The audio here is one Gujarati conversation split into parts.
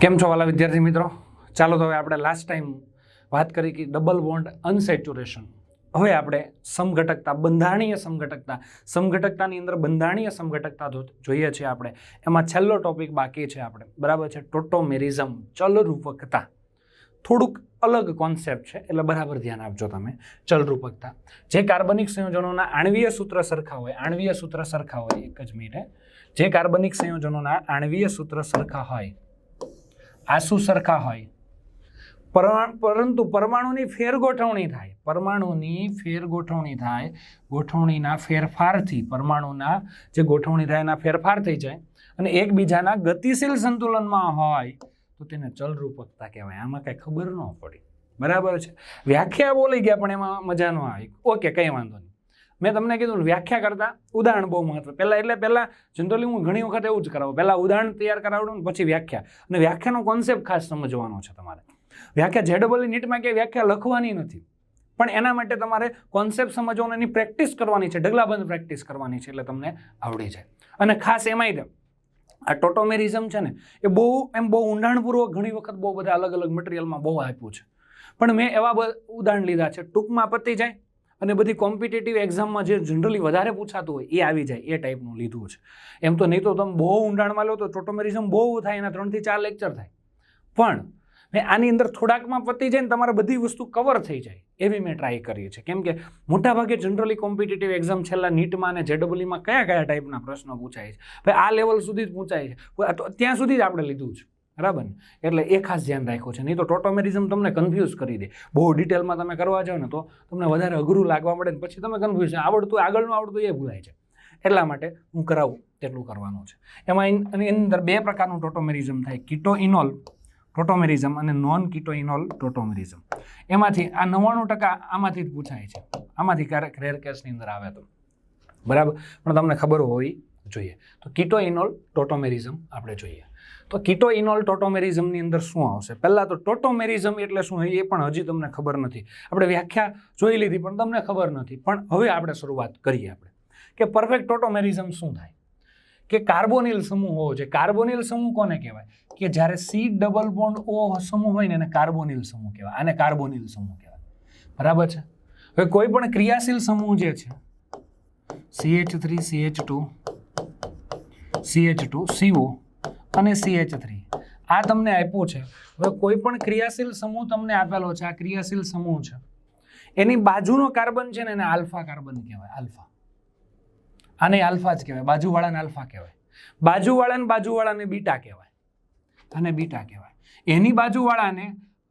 કેમ છો વાલા વિદ્યાર્થી મિત્રો? ચાલો તો હવે આપણે લાસ્ટ ટાઈમ વાત કરી કે ડબલ બોન્ડ અનસેચ્યુરેશન. હવે આપણે સમઘટકતા, બંધારણીય સમઘટકતાની અંદર બંધારણીય સમઘટકતા જોઈએ છીએ આપણે. એમાં છેલ્લો ટોપિક બાકી છે આપણે, બરાબર છે, ટોટોમેરિઝમ, ચલરૂપકતા. થોડુંક અલગ કોન્સેપ્ટ છે એટલે બરાબર ધ્યાન આપજો તમે. ચલરૂપકતા, જે કાર્બનિક સંયોજનોના આણ્વીય સૂત્ર સરખા હોય, એક જ મિનિટ, જે કાર્બનિક સંયોજનોના આણ્વીય સૂત્ર સરખા હોય, આસુ સરખા હોય, પરંતુ પરમાણુની ફેરગોઠવણી થાય, ગોઠવણીના ફેરફારથી પરમાણુના જે ગોઠવણી થાય એના ફેરફાર થઈ જાય અને એકબીજાના ગતિશીલ સંતુલનમાં હોય તો તેને ચલરૂપકતા કહેવાય. આમાં કઈ ખબર ન પડી, બરાબર છે. વ્યાખ્યા બોલી ગયા પણ એમાં મજા ન આવી. ઓકે, કઈ વાંધો નહીં. મેં તમને કીધું વ્યાખ્યા કરતા ઉદાહરણ બહુ મહત્વ. પહેલા જનરલી હું ઘણી વખત એવું જ કરાવું, પહેલા ઉદાહરણ તૈયાર કરાવડું ને પછી વ્યાખ્યા. અને વ્યાખ્યાનો કોન્સેપ્ટ ખાસ સમજવાનો છે તમારે. વ્યાખ્યા જેડબલ નીટમાં કે વ્યાખ્યા લખવાની નથી, પણ એના માટે તમારે કોન્સેપ્ટ સમજવાનો, એની પ્રેક્ટિસ કરવાની છે, ઢગલાબંધ પ્રેક્ટિસ કરવાની છે, એટલે તમને આવડી જાય. અને ખાસ એમાંય આ ટોટોમેરિઝમ છે ને, એ બહુ ઊંડાણપૂર્વક ઘણી વખત બહુ બધા અલગ અલગ મટીરિયલમાં બહુ આપ્યું છે, પણ મેં એવા ઉદાહરણ લીધા છે ટૂંકમાં પતી જાય અને બધી કોમ્પિટિટિવ એક્ઝામમાં જે જનરલી વધારે પૂછાતું હોય એ આવી જાય એ ટાઈપનું લીધું છે. એમ તો નહીં તો તમે બહુ ઊંડાણમાં લો તો ટોટોમેરિઝમ બહુ થાય, એના 3 થી 4 લેક્ચર થાય, પણ મેં આની અંદર થોડાકમાં પતી જાય ને તમારે બધી વસ્તુ કવર થઈ જાય એવી મેં ટ્રાય કરી છે. કેમ કે મોટાભાગે જનરલી કોમ્પિટિટિવ એક્ઝામ છેલ્લા નીટમાં અને જેડબલઈમાં કયા ટાઈપના પ્રશ્નો પૂછાય છે, ભાઈ આ લેવલ સુધી જ પૂછાય છે, ત્યાં સુધી જ આપણે લીધું છે, બરાબર ને? એટલે એ ખાસ ધ્યાન રાખ્યું છે. નહીં તો ટોટોમેરિઝમ તમને કન્ફ્યુઝ કરી દે. બહુ ડિટેલમાં તમે કરવા જાઓ ને તો તમને વધારે અઘરું લાગવા મળે ને પછી તમે કન્ફ્યુઝ આવડતું આગળનું આવડતું એ ભૂલાય છે. એટલા માટે હું કરાવું તેટલું કરવાનું છે. એમાં એની અંદર 2 પ્રકારનું ટોટોમેરિઝમ થાય, કીટોઇનોલ ટોટોમેરિઝમ અને નોન કીટોઇનોલ ટોટોમેરિઝમ. એમાંથી આ 99% આમાંથી જ પૂછાય છે, આમાંથી ક્યારેક રેર કેસની અંદર આવે તો, બરાબર, પણ તમને ખબર હોવી જોઈએ. તો કીટોઇનોલ ટોટોમેરિઝમ આપણે જોઈએ. તો કીટોઇનોલ ટોટોમેરિઝમની અંદર શું આવશે? પહેલાં તો ટોટોમેરિઝમ એટલે શું એ પણ હજી તમને ખબર નથી. આપણે વ્યાખ્યા જોઈ લીધી પણ તમને ખબર નથી. પણ હવે આપણે શરૂઆત કરીએ આપણે કે પરફેક્ટ ટોટોમેરિઝમ શું થાય. કે કાર્બોનિલ સમૂહ હોવો જોઈએ. કાર્બોનિલ સમૂહ કોને કહેવાય? કે જ્યારે C ડબલ બોન્ડ O સમૂહ હોય ને એને કાર્બોનિલ સમૂહ કહેવાય. આને કાર્બોનિલ સમૂહ કહેવાય, બરાબર છે. હવે કોઈ પણ ક્રિયાશીલ સમૂહ જે છે CH3 CH2 CH2 CO અને CH3 આ તમને આપ્યું છે. હવે કોઈ પણ ક્રિયાશીલ સમૂહ તમને આપેલો છે, આ ક્રિયાશીલ સમૂહ છે, એની બાજુનો કાર્બન છે ને એને આલ્ફા કાર્બન કહેવાય. આલ્ફા, આને આલ્ફા જ કહેવાય. બાજુવાળાને આલ્ફા કહેવાય, બાજુવાળાને બીટા કહેવાય, અને બીટા કહેવાય. એની બાજુવાળાને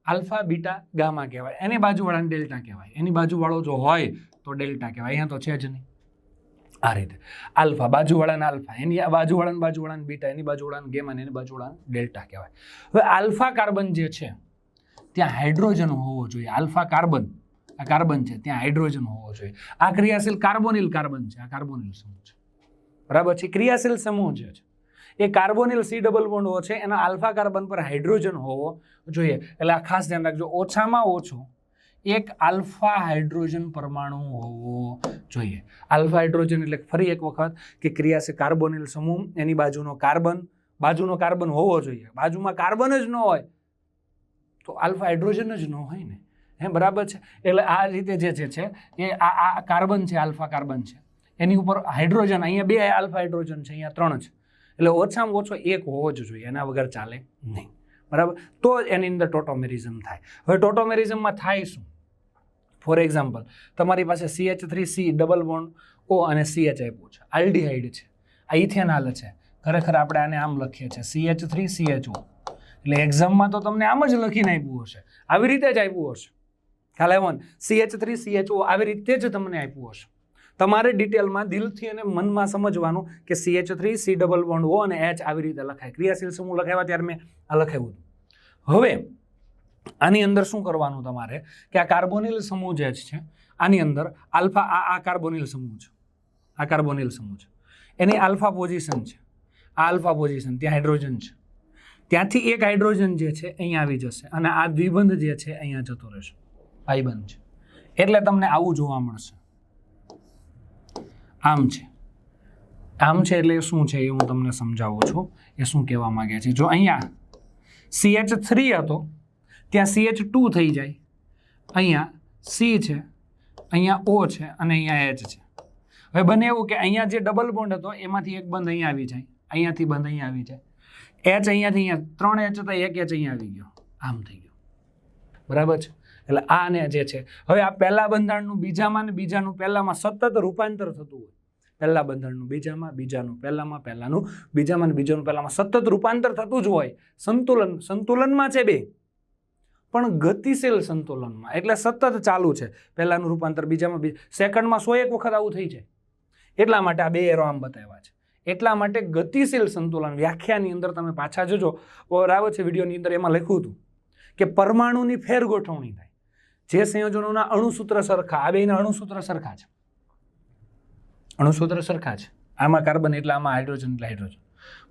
આલ્ફા બીટા ગામા કહેવાય, એની બાજુવાળાને ડેલ્ટા કહેવાય. એની બાજુવાળો જો હોય તો ડેલ્ટા કહેવાય, અહીંયા તો છે જ નહીં. આ રીતે આલ્ફા, બાજુવાળાને આલ્ફા, એની બાજુવાળાને બીટા, એની બાજુવાળાને ગેમા, એની બાજુવાળાને ડેલ્ટા કહેવાય. હવે આલ્ફા કાર્બન જે છે ત્યાં હાઇડ્રોજન હોવો જોઈએ. આલ્ફા કાર્બન, આ કાર્બન છે ત્યાં હાઇડ્રોજન હોવો જોઈએ. આ ક્રિયાશીલ કાર્બોનિલ કાર્બન છે, આ કાર્બોનિલ સમૂહ છે, બરાબર છે. ક્રિયાશીલ સમૂહ જે છે એ carbonyl C double bond O છે, એના આલ્ફા કાર્બન પર હાઇડ્રોજન હોવો જોઈએ. એટલે આ ખાસ ધ્યાન રાખજો, ઓછામાં ઓછો એક આલ્ફા હાઇડ્રોજન પરમાણુ હોવો જોઈએ. આલ્ફા હાઇડ્રોજન એટલે ફરી એક વખત કે ક્રિયાશીલ કાર્બોનિલ સમૂહ, એની બાજુનો કાર્બન હોવો જોઈએ. બાજુમાં કાર્બન જ ન હોય તો આલ્ફા હાઇડ્રોજન જ ન હોય ને, બરાબર છે. એટલે આ રીતે જે છે એ આ કાર્બન છે, આલ્ફા કાર્બન છે, એની ઉપર હાઇડ્રોજન, અહીંયા 2 આલ્ફા હાઇડ્રોજન છે, અહીંયા 3 છે, એટલે ઓછામાં ઓછો 1 હોવો જ જોઈએ, એના વગર ચાલે નહીં, બરાબર. તો એની અંદર ટોટોમેરિઝમ થાય. હવે ટોટોમેરિઝમમાં થાય શું? ફોર એક્ઝામ્પલ, તમારી પાસે CH3C ડબલ બોન્ડ O અને CH આપ્યું છે, આલ્ડિહાઇડ છે, આ ઇથેનોલ છે. ખરેખર આપણે આને આમ લખીએ છીએ CH3CHO, એટલે એક્ઝામમાં તો તમને આમ જ લખીને આપ્યું હશે, આવી રીતે જ આપ્યું હશે. ખ્યાલ આવ્યો ને? CH3CHO આવી રીતે જ તમને આપ્યું હશે. તમારે ડિટેલમાં દિલથી અને મનમાં સમજવાનું કે CH3C ડબલ બોન્ડ O અને H આવી રીતે લખાય. ક્રિયાશીલ સમૂહ લખાવ્યા ત્યારે મેં આ લખાવ્યું હતું. હવે આની અંદર શું કરવાનું તમારે કે આ કાર્બોનિલ સમૂહ જે છે આની અંદર આલ્ફા, આ કાર્બોનિલ સમૂહ છે, આ કાર્બોનિલ સમૂહ છે, એની આલ્ફા પોઝિશન છે, આ આલ્ફા પોઝિશન, ત્યાં હાઇડ્રોજન છે, ત્યાંથી એક હાઇડ્રોજન જે છે અહીંયા આવી જશે અને આ દ્વિબંધ જે છે અહીંયા જતો રહેશે, ભાઈબંધ છે. એટલે તમને આવું જોવા મળશે. આમ છે એટલે શું છે એ હું તમને સમજાવું છું, એ શું કહેવા માંગે છે. જો અહીંયા CH3 હતો ત્યાં CH2 થઈ જાય, અહીંયા C છે, અહીંયા O છે અને અહીંયા H છે. હવે બને એવું કે અહીંયા જે ડબલ બોન્ડ હતો એમાંથી એક બંધ અહીંયા આવી જાય, અહીંયાથી બંધ અહીંયા આવી જાય, H અહીંયાથી અહીંયા 3 H હતા, 1 H અહીંયા આવી ગયો, આમ થઈ ગયો. બરાબર છે. એટલે આ ને જે છે, હવે આ પહેલા બંધારણનું બીજામાં ને બીજાનું પહેલામાં સતત રૂપાંતર થતું હોય, પહેલા બંધારણનું બીજામાં, બીજાનું પહેલામાં, પહેલાનું બીજામાં ને બીજાનું પહેલામાં સતત રૂપાંતર થતું જ હોય. સંતુલનમાં છે બે, પણ ગતિશીલ સંતુલનમાં, એટલે સતત ચાલુ છે. પહેલાનું રૂપાંતર બીજામાં, સેકન્ડમાં 101 વખત આવું થઈ જાય. એટલા માટે આ બે એરો આમ બતાવ્યા છે. એટલા માટે ગતિશીલ સંતુલન વ્યાખ્યાની અંદર તમે પાછા જોજો, બરાબર છે, વિડીયોની અંદર એમાં લખ્યું હતું કે પરમાણુની ફેરગોઠવણી થાય. જે સંયોજનોના અણુસૂત્ર સરખા, આ બેના અણુસૂત્ર સરખા છે, અણુસૂત્ર સરખા છે. આમાં કાર્બન એટલે આમાં હાઇડ્રોજન એટલે હાઇડ્રોજન,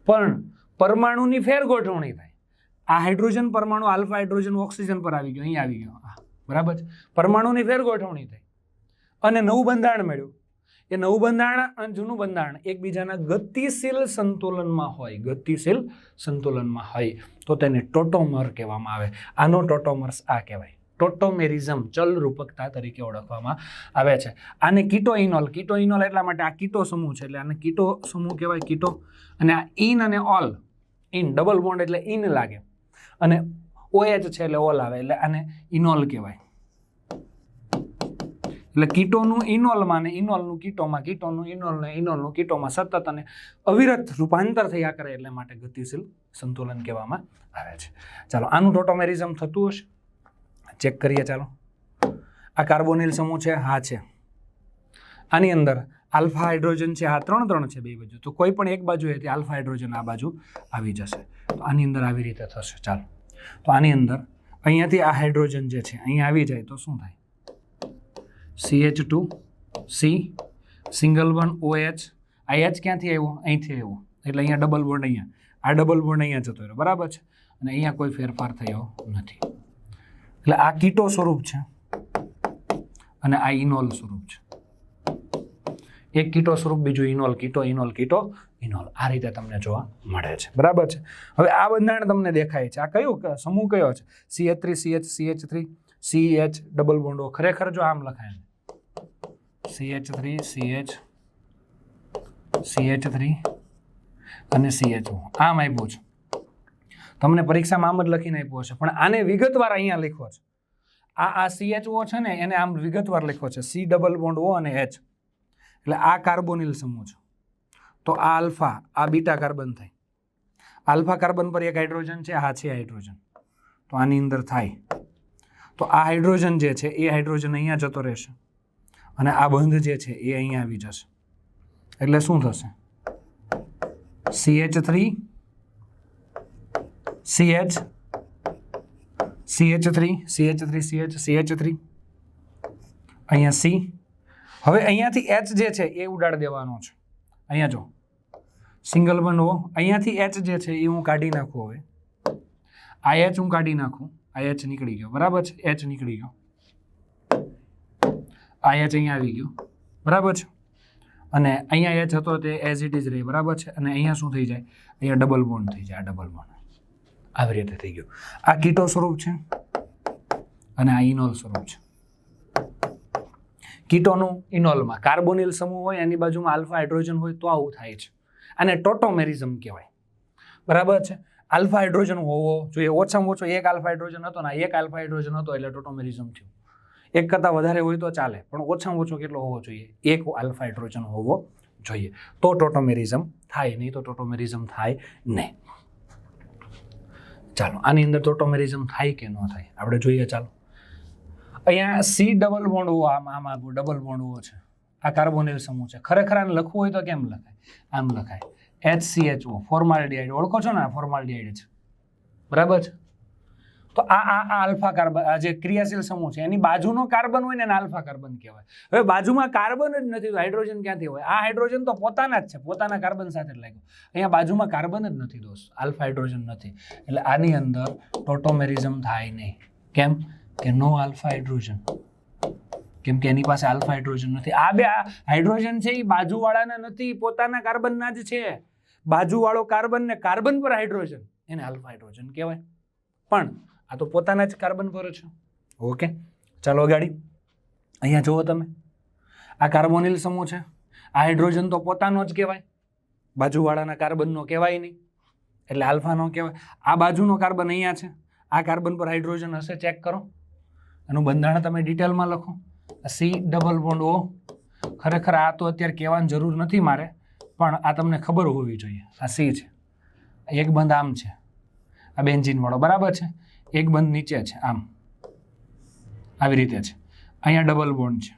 પણ પરમાણુની ફેરગોઠવણી થાય. આ હાઇડ્રોજન પરમાણુ આલ્ફા હાઇડ્રોજન ઓક્સિજન પર આવી ગયો, અહીં આવી ગયો, બરાબર છે. પરમાણુની ફેરગોઠવણી થઈ અને નવું બંધારણ મળ્યું. એ નવું બંધારણ અને જૂનું બંધારણ એકબીજાના ગતિશીલ સંતુલનમાં હોય, ગતિશીલ સંતુલનમાં હોય તો તેને ટોટોમર કહેવામાં આવે. આનો ટોટોમર્સ આ કહેવાય, ટોટોમેરિઝમ, ચલ રૂપકતા તરીકે ઓળખવામાં આવે છે. આને કીટોઇનોલ, કીટોઇનોલ એટલા માટે આ કીટો સમૂહ છે એટલે આને કીટો સમૂહ કહેવાય, કીટો. અને આ ઇન અને ઓલ, ઇન ડબલ બોન્ડ એટલે ઇન લાગે અને OH છે એટલે ઓલ આવે એટલે આને ઇનોલ કહેવાય. એટલે કીટોનું ઇનોલમાં ને ઇનોલનું કીટોમાં, કીટોનું ઇનોલ ને ઇનોલનું કીટોમાં સતત અને અવિરત રૂપાંતર થયા કરે એટલે માટે ગતિશીલ સંતુલન કહેવામાં આવે છે. ચાલો આનું ટોટોમેરિઝમ થતું હશે, ચેક કરીએ. ચાલો આ કાર્બોનિલ સમૂહ છે, હા છે. આની અંદર આલ્ફા હાઇડ્રોજન છે, હા 3 છે બે બાજુ, તો કોઈ પણ એક બાજુ હતી આલ્ફા હાઇડ્રોજન આ બાજુ આવી જશે. તો આની અંદર આવી રીતે થશે. ચાલો તો આની અંદર અહીંયાથી આ હાઇડ્રોજન જે છે અહીંયા આવી જાય તો શું થાય? CH2C single bond OH. આ H ક્યાંથી આવ્યો? અહીંથી આવ્યો એટલે અહીંયા ડબલ બોન્ડ, અહીંયા આ ડબલ બોન્ડ અહીંયા જતો રહ્યો, બરાબર છે. અને અહીંયા કોઈ ફેરફાર થયો નથી એટલે આ કીટો સ્વરૂપ છે અને આ ઇનોલ સ્વરૂપ છે. એક કીટો સ્વરૂપ, બીજું ઇનોલ, કીટો ઇનોલ, કીટો ઇનોલ, આ રીતે તમને જોવા મળે છે, બરાબર છે. હવે આ બંધારણ તમને દેખાય છે, આ કયો સમૂહ કયો છે? CH3CH, CH double bond O. ખરેખર જો આમ લખાય CH3CH, CH3 અને CHO આમ આપ્યું છે. તમને પરીક્ષામાં આમ જ લખીને આપ્યો છે, પણ આને વિગતવાર અહીંયા લખ્યો છે. આ CHO છે ને એને આમ વિગતવાર લખ્યો છે, C ડબલ બોન્ડ O અને H. એટલે આ કાર્બોનિલ સમૂહ છે. તો આ આલ્ફા, આ બીટા કાર્બન થાય. આલ્ફા કાર્બન પર એક હાઇડ્રોજન છે, આ છે હાઇડ્રોજન, તો આની અંદર થાય. તો આ હાઇડ્રોજન જે છે એ હાઇડ્રોજન અહીંયા જતો રહેશે અને આ બંધ જે છે એ અહીંયા આવી જશે. એટલે શું થશે? CH3 CH, CH3 CH3 CH, CH3 અહીંયા C. હવે અહીંયાથી H જે છે એ ઉડાડી દેવાનો છે. અહીંયા જો સિંગલ બોન્ડ O, અહીંયાથી H જે છે એ હું કાઢી નાખું. હવે આ H હું કાઢી નાખું, આ H નીકળી ગયો, બરાબર છે. H નીકળી ગયો, આ H અહીંયા આવી ગયો, બરાબર છે. અને અહીંયા H હતો તે એઝ ઇટ ઇઝ રહી, બરાબર છે. અને અહીંયા શું થઈ જાય? અહીંયા ડબલ બોન્ડ થઈ જાય, આ ડબલ બોન્ડ આવી રીતે થઈ ગયું. આ કીટો સ્વરૂપ છે અને આ ઇનોલ સ્વરૂપ છે. કીટોનું ઇનોલમાં કાર્બોનિલ સમૂહ હોય, એની બાજુમાં આલ્ફા હાઇડ્રોજન હોય તો આવું થાય છે. આને ટોટોમેરિઝમ કહેવાય, બરાબર છે. આલ્ફા હાઇડ્રોજન હોવો જોઈએ, ઓછામાં ઓછો એક આલ્ફા હાઇડ્રોજન હતો ને એક આલ્ફા હાઇડ્રોજન હતો એટલે ટોટોમેરિઝમ થયું. એક કરતાં વધારે હોય તો ચાલે, પણ ઓછામાં ઓછો કેટલો હોવો જોઈએ? એક આલ્ફા હાઇડ્રોજન હોવો જોઈએ, તો ટોટોમેરિઝમ થાય, નહીં તો ટોટોમેરિઝમ થાય નહીં. ચાલો આની અંદર ટોટોમેરિઝમ થાય કે ન થાય આપણે જોઈએ. ચાલો અહીંયા C ડબલ બોન્ડ O, આમ ડબલ બોન્ડ O છે, આ કાર્બોનિલ સમૂહ છે. ખરેખર આને લખવું હોય તો કેમ લખાય? આમ લખાય, HCHO, ફોર્માલ્ડિહાઇડ. ઓળખો છો ને, આ ફોર્માલ્ડિહાઇડ છે, બરાબર છે. તો આ આલ્ફા કાર્બન, આ જે ક્રિયાશીલ સમૂહ છે એની બાજુનો કાર્બન હોય ને એને આલ્ફા કાર્બન કહેવાય. હવે બાજુમાં કાર્બન જ નથી તો હાઇડ્રોજન ક્યાંથી હોય? આ હાઇડ્રોજન તો પોતાના જ છે, પોતાના કાર્બન સાથે જ લાગ્યો. અહીંયા બાજુમાં કાર્બન જ નથી દોસ્ત, આલ્ફા હાઇડ્રોજન નથી. એટલે આની અંદર ટોટોમેરિઝમ થાય નહીં. કેમ કે નો આલ્ફા હાઇડ્રોજન, કેમ કે એની પાસે આલ્ફા હાઇડ્રોજન નથી. આ બે હાઇડ્રોજન છે એ બાજુવાળાના નથી, પોતાના કાર્બનના જ છે. બાજુવાળો કાર્બન ને કાર્બન પર હાઇડ્રોજન, એને આલ્ફા હાઇડ્રોજન કહેવાય. પણ આ તો પોતાના જ કાર્બન પર છે. ઓકે, ચાલો ગાડી અહીંયા જુઓ તમે, આ કાર્બોનિલ સમૂહ છે, આ હાઇડ્રોજન તો પોતાનો જ કહેવાય, બાજુવાળાના કાર્બનનો કહેવાય નહીં, એટલે આલ્ફાનો કહેવાય. આ બાજુનો કાર્બન અહીંયા છે, આ કાર્બન પર હાઇડ્રોજન હશે, ચેક કરો. એનું બંધારણ તમે ડિટેલમાં લખો. C double bond O. ખરેખર આ તો અત્યારે કહેવાની જરૂર નથી મારે, પણ આ તમને ખબર હોવી જોઈએ. આ સી છે, એક બંધ આમ છે, આ બેન્ઝીન વાળો, બરાબર છે, એક બંધ નીચે છે, આમ આવી રીતે છે. અહીંયા ડબલ બોન્ડ છે,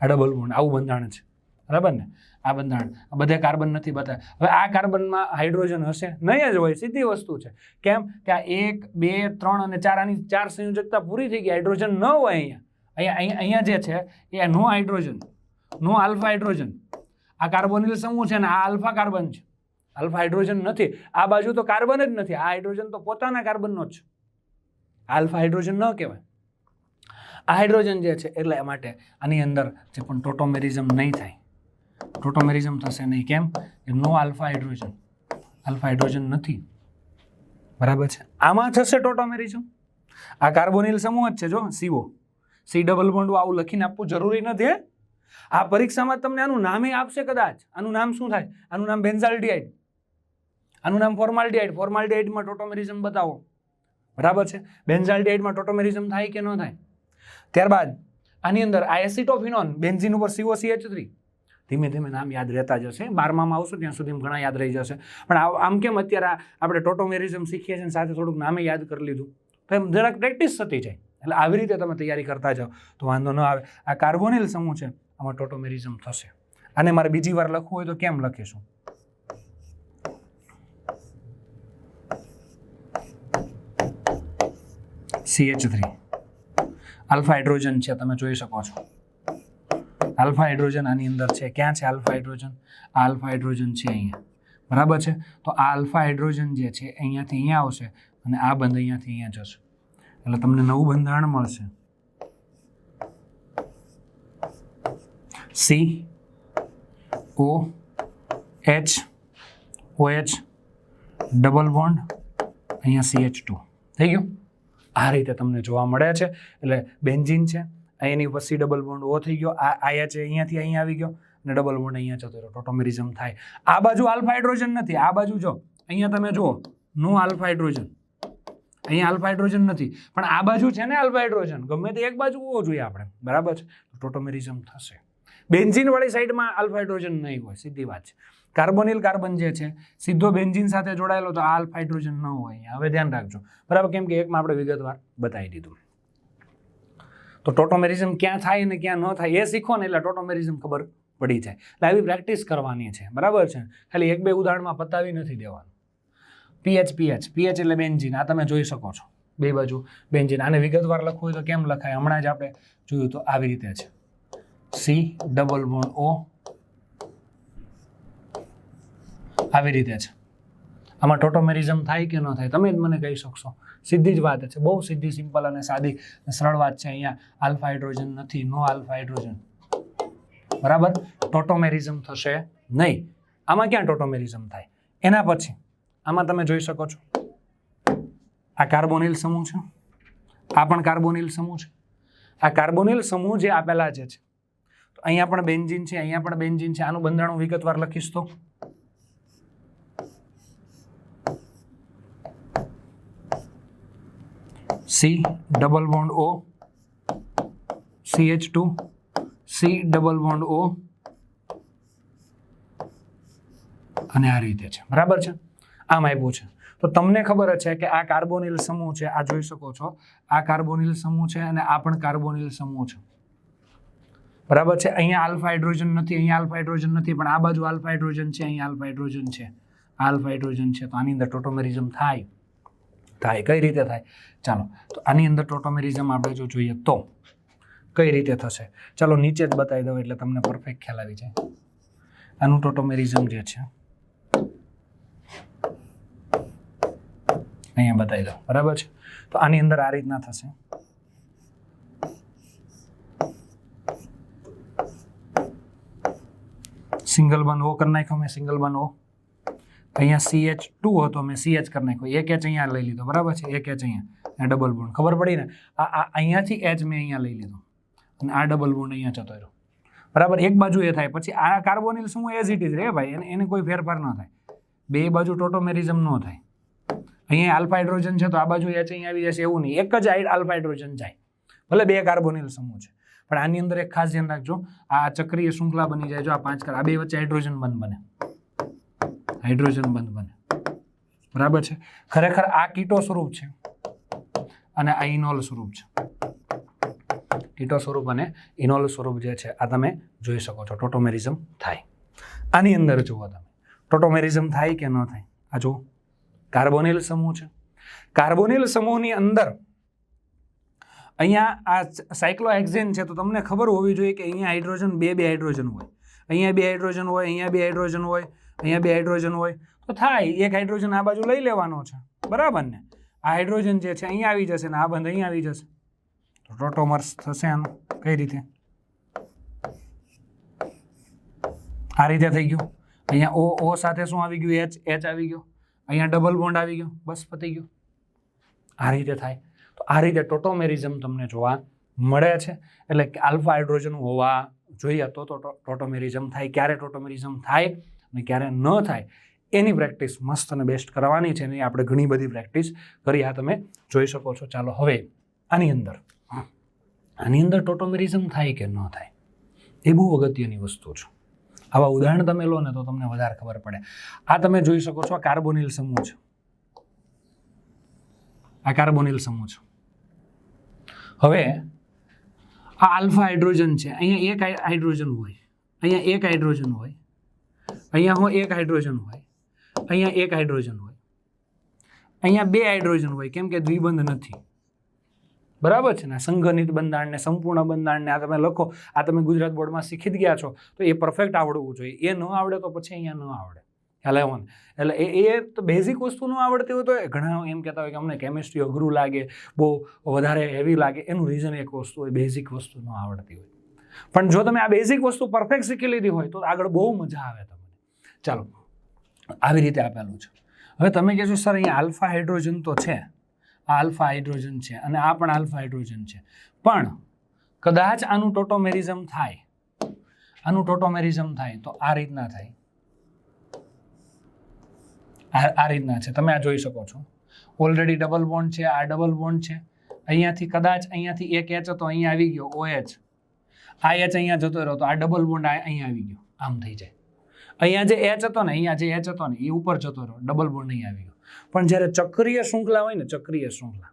આ ડબલ બોન્ડ, આવું બંધારણ છે, બરાબર ને? આ બંધારણ, આ બધે કાર્બન નથી બતાવ્યા. હવે આ કાર્બનમાં હાઇડ્રોજન હશે નહીં જ હોય, સીધી વસ્તુ છે. કેમ કે આ 1 2 3 અને 4 આની 4 સંયોજકતા પૂરી થઈ ગઈ, હાઇડ્રોજન ન હોય અહીંયા. અહીંયા જે છે એ નો હાઇડ્રોજન, નો આલ્ફા હાઇડ્રોજન. આ કાર્બોનિલ સમૂહ છે ને આ આલ્ફા કાર્બન છે, આલ્ફા હાઇડ્રોજન નથી. આ બાજુ તો કાર્બન જ નથી, આ હાઇડ્રોજન તો પોતાના કાર્બનનો જ છે, આલ્ફા હાઇડ્રોજન ન કહેવાય. આ હાઇડ્રોજન જે છે એટલે માટે આની અંદર જે પણ ટોટોમેરિઝમ નહીં થાય, ટોટોમેરિઝમ થશે નહીં. કેમ કે નો આલ્ફા હાઇડ્રોજન, આલ્ફા હાઇડ્રોજન નથી, બરાબર છે. આમાં થશે ટોટોમેરિઝમ. આ કાર્બોનિલ સમૂહ જ છે, જો સીઓ, સી ડબલ બોન્ડ, આવું લખીને આપવું જરૂરી નથી. આ પરીક્ષામાં તમને આનું નામે આપશે કદાચ. આનું નામ શું થાય? આનું નામ બેન્ઝાલ્ડિહાઇડ, આનું નામ ફોર્માલ્ડિહાઇડ. ફોર્માલ્ડિહાઇડમાં ટોટોમેરિઝમ બતાવો, બરાબર છે. બેન્ઝાલ્ડિહાઇડમાં ટોટોમેરિઝમ થાય કે ન થાય? ત્યારબાદ આની અંદર આ એસિટોફિનોન, બેન્ઝીન ઉપર COCH3. ધીમે ધીમે નામ યાદ રહેતા જશે, 12માં આવશું ત્યાં સુધી ઘણા યાદ રહી જશે. પણ આમ કેમ અત્યારે આપણે ટોટોમેરિઝમ શીખીએ છીએ સાથે થોડુંક નામે યાદ કરી લીધું, તો એમ જરાક પ્રેક્ટિસ થતી જાય. એટલે આવી રીતે તમે તૈયારી કરતા જાઓ તો વાંધો ન આવે. આ કાર્બોનિલ સમૂહ છે, આમાં ટોટોમેરિઝમ થશે. અને મારે બીજી વાર લખવું હોય તો કેમ લખીશું? CH3. આલ્ફા હાઇડ્રોજન છે, તમે જોઈ શકો છો. આલ્ફા હાઇડ્રોજન આની અંદર છે. ક્યાં છે આલ્ફા હાઇડ્રોજન? આ આલ્ફા હાઇડ્રોજન છે અહીંયા, બરાબર છે. તો આ આલ્ફા હાઇડ્રોજન જે છે અહીંયાથી અહીંયા આવશે અને આ બંધ અહીંયાથી અહીંયા જશે, એટલે તમને નવું બંધારણ મળશે. COH ડબલ બોન્ડ, અહીંયા CH2 થઈ ગયું. આ રીતે તમને જોવા મળે છે. એટલે બેન્ઝીન છે, અહીંયાની ઉપર સી ડબલ બોન્ડ ઓ થઈ ગયો, આ આયા છે અહીંયાથી અહીંયા આવી ગયો અને ડબલ બોન્ડ અહીંયા જતો રહ્યો, ટોટોમેરિઝમ થાય. આ બાજુ આલ્ફા હાઇડ્રોજન નથી, આ બાજુ જો અહીંયા તમે જુઓ નો આલ્ફા હાઇડ્રોજન, અહીંયા આલ્ફા હાઇડ્રોજન નથી, પણ આ બાજુ છે ને આલ્ફા હાઇડ્રોજન, ગમે તે એક બાજુ હોવો જોઈએ આપણે, બરાબર છે. ટોટોમેરિઝમ થશે. બેન્ઝીન વાળી સાઈડમાં આલ્ફા હાઇડ્રોજન નહીં હોય, સીધી વાત છે. કાર્બોનિલ કાર્બન જે છે સીધો બેન્ઝીન સાથે જોડાયેલો, તો આ આલ્ફા હાઇડ્રોજન ન હોય. હવે ધ્યાન રાખજો, બરાબર, કેમ કે એકમાં આપણે વિગતવાર બતાવી દીધું. તો ટોટોમેરિઝમ ક્યાં થાય અને ક્યાં ન થાય એ શીખો ને એટલે ટોટોમેરિઝમ ખબર પડી જાય. એટલે આવી પ્રેક્ટિસ કરવાની છે, બરાબર છે. ખાલી 1-2 ઉદાહરણમાં પતાવી નથી દેવાનું. PH એટલે બેન્ઝીન, આ તમે જોઈ શકો છો, બે બાજુ બેન્ઝીન. આને વિગતવાર લખવું હોય તો કેમ લખાય? હમણાં જ આપણે જોયું તો આવી રીતે છે. સી ડબલ બોન્ડ ઓ આવી રીતે છે. આમાં ટોટોમેરિઝમ થાય કે ન થાય તમે જ મને કહી શકશો. સીધી જ વાત છે, બહુ સીધી, સિમ્પલ અને સાદી સરળ વાત છે. અહીંયા આલ્ફા હાઇડ્રોજન નથી, નો આલ્ફા હાઇડ્રોજન, બરાબર. ટોટોમેરિઝમ થશે નહીં. આમાં ક્યાં ટોટોમેરિઝમ થાય? એના પછી આમાં તમે જોઈ શકો છો આ કાર્બોનિલ સમૂહ છે, આ પણ કાર્બોનિલ સમૂહ છે. આ કાર્બોનિલ સમૂહ જે આપેલા છે, તો અહીંયા પણ બેન્ઝીન છે, અહીંયા પણ બેન્ઝીન છે. આનું બંધારણ વિગતવાર લખીશ તો C double bond O CH2, C double bond O, અને આ રીતે છે, બરાબર છે. આમ આપ્યું છે તો તમને ખબર છે કે આ કાર્બોનિલ સમૂહ છે, આ જોઈ શકો છો, આ કાર્બોનિલ સમૂહ છે અને આ પણ કાર્બોનિલ સમૂહ છે, બરાબર છે. અહીંયા આલ્ફા હાઇડ્રોજન નથી, અહીંયા આલ્ફા હાઇડ્રોજન નથી, પણ આ બાજુ આલ્ફા હાઇડ્રોજન છે, અહીંયા આલ્ફા હાઇડ્રોજન છે, આલ્ફા હાઇડ્રોજન છે. તો આની અંદર ટોટોમેરિઝમ થાય. કઈ રીતે થાય? ચાલો, તો આની અંદર ટોટોમેરિઝમ આપણે જો જોઈએ તો કઈ રીતે થશે, ચાલો નીચે જ બતાવી દઉં એટલે તમને પરફેક્ટ ખ્યાલ આવી જાય. આનું ટોટોમેરિઝમ જે છે અહીંયા બતાવી દઉં, બરાબર છે. તો આની અંદર આ રીતના થશે. સિંગલ બંધ ઓ કરી નાખ્યો મેં, સિંગલ બંધ ઓ. અહીંયા CH2 હતો, મેં CH કરી નાખ્યો, એક H અહીંયા લઈ લીધો, બરાબર છે, એક H અહીંયા ડબલ બોન્ડ, ખબર પડી ને? આ અહીંયાથી H મેં અહીંયા લઈ લીધો અને આ ડબલ બોન્ડ અહીંયા જતો રહ્યો, બરાબર. એક બાજુ એ થાય, પછી આ કાર્બોનિલ સમૂહ એઝ ઇટ ઇઝ રે ભાઈ, એને કોઈ ફેરફાર ન થાય, બે બાજુ ટોટોમેરિઝમ ન થાય. અહીંયા આલ્ફા હાઇડ્રોજન છે તો આ બાજુ H અહીંયા આવી જશે એવું નહીં, એક જ આલ્ફા હાઇડ્રોજન જાય, ભલે બે કાર્બોનિલ સમૂહ છે, પણ આની અંદર એક ખાસ ધ્યાન રાખજો, આ ચક્રીય શૃંખલા બની જાય, જો આ 5 આ બે વચ્ચે હાઇડ્રોજન બંધ બને, હાઇડ્રોજન બંધ બને, બરાબર છે. ખરેખર આ કીટો સ્વરૂપ છે અને આ ઇનોલ સ્વરૂપ છે. કીટો સ્વરૂપ અને ઇનોલ સ્વરૂપ જે છે આ તમે જોઈ શકો છો, ટોટોમેરિઝમ થાય. આની અંદર જુઓ તમે, ટોટોમેરિઝમ થાય કે ન થાય? આ જુઓ, કાર્બોનિલ સમૂહ છે, કાર્બોનિલ સમૂહની અંદર અહીંયા આ સાયક્લોહેક્ઝેન છે, તો તમને ખબર હોવી જોઈએ કે અહીંયા હાઇડ્રોજન બે હાઇડ્રોજન હોય, અહીંયા બે હાઇડ્રોજન હોય, અહીંયા બે હાઇડ્રોજન હોય, અહીંયા બે હાઇડ્રોજન હોય, તો થાય એક હાઇડ્રોજન આ બાજુ લઈ લેવાનો છે, બરાબર ને? આ હાઇડ્રોજન જે છે અહીંયા આવી જશે ને આ બંધ અહીંયા આવી જશે, તો ટોટોમર્સ થશે. આનું કઈ રીતે? આ રીતે થઈ ગયું. અહીંયા O સાથે શું આવી ગયું? H આવી ગયો, અહીંયા ડબલ બોન્ડ આવી ગયો, બસ પતી ગયું. આ રીતે થાય. તો આ રીતે ટોટોમેરિઝમ તમને જોવા મળે છે. એટલે કે આલ્ફા હાઇડ્રોજન હોવા જોઈએ તો ટોટોમેરિઝમ થાય. ક્યારે ટોટોમેરિઝમ થાય અને ક્યારે ન થાય એની પ્રેક્ટિસ મસ્ત અને બેસ્ટ કરવાની છે, ને આપણે ઘણી બધી પ્રેક્ટિસ કરી, આ તમે જોઈ શકો છો. ચાલો હવે આની અંદર ટોટોમેરિઝમ થાય કે ન થાય એ બહુ અગત્યની વસ્તુ છે. આવા ઉદાહરણ તમે લો ને તો તમને વધારે ખબર પડે. આ તમે જોઈ શકો છો, આ કાર્બોનિલ સમૂહ છે, આ કાર્બોનિલ સમૂહ છે. હવે આ આલ્ફા હાઇડ્રોજન છે, અહીંયા એક હાઇડ્રોજન હોય, અહીંયા એક હાઇડ્રોજન હોય, અહીંયા એક હાઇડ્રોજન હોય, અહીંયા એક હાઇડ્રોજન હોય, અહીંયા બે હાઇડ્રોજન હોય, કેમ કે દ્વિબંધ નથી, બરાબર છે ને? સંઘનિત બંધારણ ને સંપૂર્ણ બંધારણ ને આ તમે લખો, આ તમે ગુજરાત બોર્ડમાં શીખી જ ગયા છો, તો એ પરફેક્ટ આવડવું જોઈએ. એ ન આવડે તો પછી અહીંયા ન આવડે. એટલે એ તો બેઝિક વસ્તુ ન આવડતી હોય તો ઘણા એમ કહેતા હોય કે અમને કેમિસ્ટ્રી અઘરું લાગે, બહુ વધારે હેવી લાગે. એનું રીઝન એક વસ્તુ હોય, બેઝિક વસ્તુ ન આવડતી હોય. પણ જો તમે આ બેઝિક વસ્તુ પરફેક્ટ શીખી લીધી હોય તો આગળ બહુ મજા આવે તમને. ચાલો, આવી રીતે આપેલું છે. હવે તમે કહેશો સર અહીંયા આલ્ફા હાઇડ્રોજન તો છે, આ આલ્ફા હાઇડ્રોજન છે અને આ પણ આલ્ફા હાઇડ્રોજન છે, પણ કદાચ આનું ટોટોમેરિઝમ થાય, આનું ટોટોમેરિઝમ થાય તો આ રીતના થાય, આ રીતના છે. તમે આ જોઈ શકો છો, ઓલરેડી ડબલ બોન્ડ છે, આ ડબલ બોન્ડ છે, અહીંયાથી કદાચ અહીંયાથી એક H હતો, અહીંયા આવી ગયો OH, આ H અહીંયા જતો રહ્યો તો આ ડબલ બોન્ડ અહીંયા આવી ગયો, આમ થઈ જાય. અહીંયા જે H હતો ને, અહીંયા જે H હતો ને એ ઉપર જતો રહ્યો, ડબલ બોન્ડ અહીં આવી ગયો. પણ જ્યારે ચક્રીય શૃંખલા હોય ને, ચક્રીય શૃંખલા,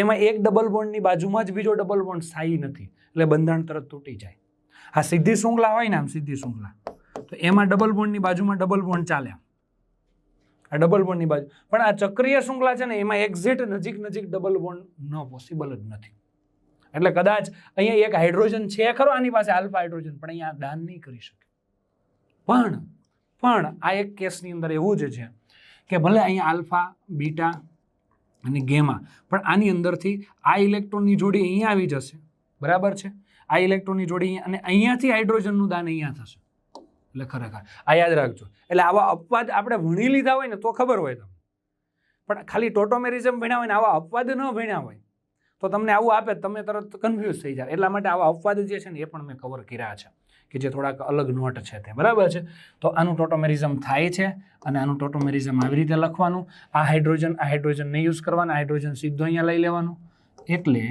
એમાં એક ડબલ બોન્ડની બાજુમાં જ બીજો ડબલ બોન્ડ સ્થાયી નથી, એટલે બંધારણ તરત તૂટી જાય. આ સીધી શૃંખલા હોય ને, આમ સીધી શૃંખલા, તો એમાં ડબલ બોન્ડની બાજુમાં ડબલ બોન્ડ ચાલે, આ ડબલ બોન્ડની બાજુ. પણ આ ચક્રીય શૃંખલા છે ને, એમાં એક્ઝેક્ટ નજીક ડબલ બોન્ડ ન પોસિબલ જ નથી. એટલે કદાચ અહીંયા એક હાઇડ્રોજન છે ખરો આની પાસે, આલ્ફા હાઇડ્રોજન, પણ અહીંયા દાન નહીં કરી શકે. પણ આ એક કેસની અંદર એવું જ છે કે ભલે અહીંયા આલ્ફા, બીટા અને ગેમા, પણ આની અંદરથી આ ઇલેક્ટ્રોનની જોડી અહીંયા આવી જશે, બરાબર છે? આ ઇલેક્ટ્રોનની જોડી અને અહીંયાથી હાઇડ્રોજનનું દાન અહીંયા થશે. એટલે ખરેખર આ યાદ રાખજો. એટલે આવા અપવાદ આપણે ભણી લીધા હોય ને તો ખબર હોય તમને, પણ ખાલી ટોટોમેરિઝમ ભણ્યા હોય ને આવા અપવાદ ન ભણ્યા હોય તો તમને આવું આપે, તમે તરત કન્ફ્યુઝ થઈ જાય. એટલા માટે આવા અપવાદ જે છે ને એ પણ મેં કવર કર્યા છે, કે જે થોડાક અલગ નોટ છે તે, બરાબર છે? તો આનું ટોટોમેરિઝમ થાય છે અને આનું ટોટોમેરિઝમ આવી રીતે લખવાનું. આ હાઇડ્રોજન નહીં યુઝ કરવાના, હાઇડ્રોજન સીધો અહીંયા લઈ લેવાનું, એટલે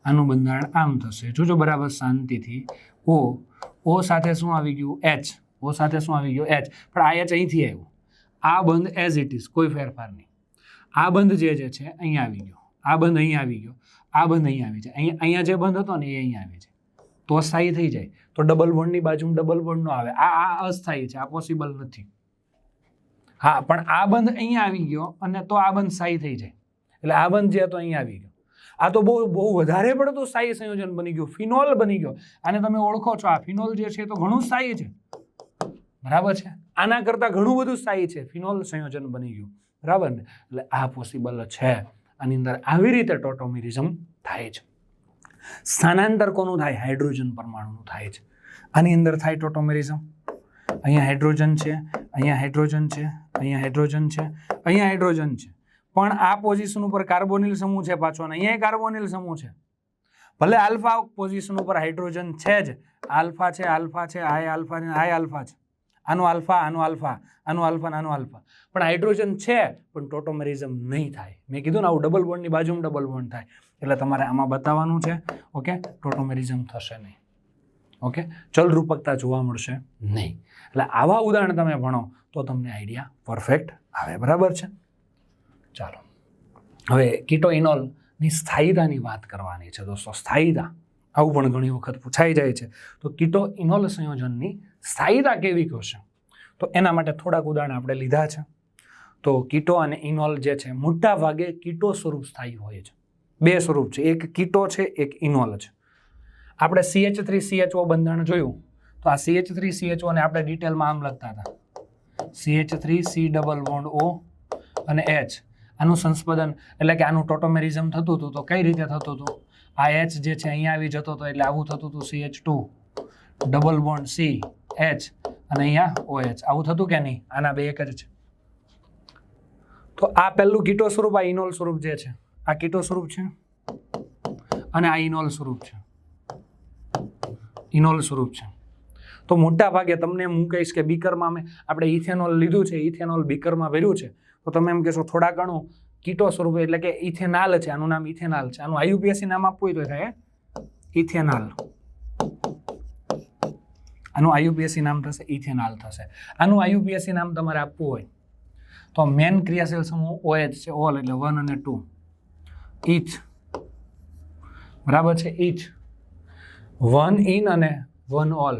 આનું બંધારણ આમ થશે. જોજો બરાબર શાંતિથી. O સાથે શું આવી ગયું? H. O સાથે શું આવી ગયું? H. પણ આ H અહીંથી આવ્યું, આ બંધ એઝ ઇટ ઇઝ, કોઈ ફેરફાર નહીં. આ બંધ જે છે અહીંયા આવી ગયો, આ બંધ અહીંયા આવી ગયો, આ બંધ અહીંયા આવી જાય, અહીંયા જે બંધ હતો ને એ અહીંયા આવી જાય, તો સ્થાયી થઈ જાય. તો ડબલ બોન્ડની બાજુ ડબલ બોન્ડ નો આવે, આ અસ્થાયી છે, આ પોસિબલ નથી. હા, પણ આ બંધ અહીંયા આવી ગયો અને તો આ બંધ સ્થાયી થઈ જાય, એટલે આ બંધ જે હતો અહીંયા આવી ગયો. આ તો બહુ વધારે પડતું સ્થાયી સંયોજન બની ગયું, ફિનોલ બની ગયો. આને તમે ઓળખો છો, આ ફિનોલ જે છે તો ઘણું સ્થાયી છે, બરાબર છે? આના કરતાં ઘણું બધું સ્થાયી છે, ફિનોલ સંયોજન બની ગયું, બરાબર ને? એટલે આ પોસિબલ છે. આની અંદર આવી રીતે ટોટોમેરિઝમ થાય છે. સ્થાનાંતર કોનું થાય? હાઇડ્રોજન પરમાણુનું થાય છે. આની અંદર થાય ટોટોમેરિઝમ. અહીંયા હાઇડ્રોજન છે, અહીંયા હાઇડ્રોજન છે, અહીંયા હાઇડ્રોજન છે, અહીંયા હાઇડ્રોજન છે, પણ આ પોઝિશન ઉપર કાર્બોનિલ સમૂહ છે પાછો, અને અહીંયા કાર્બોનિલ સમૂહ છે. ભલે આલ્ફા પોઝિશન ઉપર હાઇડ્રોજન છે જ, આલ્ફા છે, આલ્ફા છે, આ આલ્ફા છે, આ આલ્ફા છે, આનો આલ્ફા, આનો આલ્ફા, આનો આલ્ફા, આનો આલ્ફા, પણ હાઇડ્રોજન છે પણ ટોટોમેરિઝમ નહીં થાય. મેં કીધું ને આવું ડબલ બોન્ડની બાજુમાં ડબલ બોન્ડ થાય, એટલે તમારે આમાં બતાવવાનું છે. ઓકે, ટોટોમેરિઝમ થશે નહીં. ઓકે, ચલ રૂપકતા જોવા મળશે નહીં. એટલે આવા ઉદાહરણ તમે ભણો તો તમને આઈડિયા પરફેક્ટ આવે. બરાબર છે? ચાલો, હવે કીટોઇનોલની સ્થાયીતાની વાત કરવાની છે દોસ્તો. સ્થાયીતા આવું પણ ઘણી વખત પૂછાઈ જાય છે. તો કીટોઇનોલ સંયોજનની સ્થાયીતા કેવી હશે, તો એના માટે થોડાક ઉદાહરણ આપણે લીધા છે. તો કીટો અને ઇનોલ જે છે મોટા ભાગે કીટો સ્વરૂપ સ્થાયી હોય છે. બે સ્વરૂપ છે, એક કીટો છે, એક ઇનોલ છે. આપણે CH3CHO બંધારણ જોયું, તો આ CH3CHO ને આપણે ડિટેલમાં આમ લખતા હતા, CH3C ડબલ બોન્ડ O અને H. આનું સંસ્પદન એટલે કે આનું ટોટોમેરિઝમ થતું હતું. તો કઈ રીતે થતું હતું? આ H જે છે અહીંયા આવી જતો હતો, એટલે આવું થતું હતું, CH2 double bond C H અને અહીંયા OH. આવું થતું કે નહીં? આના બે એક જ છે. તો આ પહેલું કીટો સ્વરૂપ, આ ઇનોલ સ્વરૂપ જે છે, આ કીટો સ્વરૂપ છે અને આ ઇનોલ સ્વરૂપ છે. ઇનોલ સ્વરૂપ છે. તો મોટા ભાગે તમને હું કહીશ કે બીકરમાં આપણે ઇથેનોલ લીધું છે, ઇથેનોલ બીકરમાં ભર્યું છે, તો તમે એમ કહેશો થોડા ઘણું કીટો સ્વરૂપ એટલે કે ઇથેનાલ છે, આનું નામ ઇથેનાલ છે. આનું IUPAC નામ આપવું હોય તો થાય ઇથેનાલ. આનું IUPAC નામ થશે ઇથેનાલ થશે. આનું IUPAC નામ તમારે આપવું હોય તો મેન ક્રિયાશીલ સમૂહ OH છે, ઓલ એટલે 1 અને 2, ઇચ. બરાબર છે? ઇચ 1 ઇન અને 1 ઓલ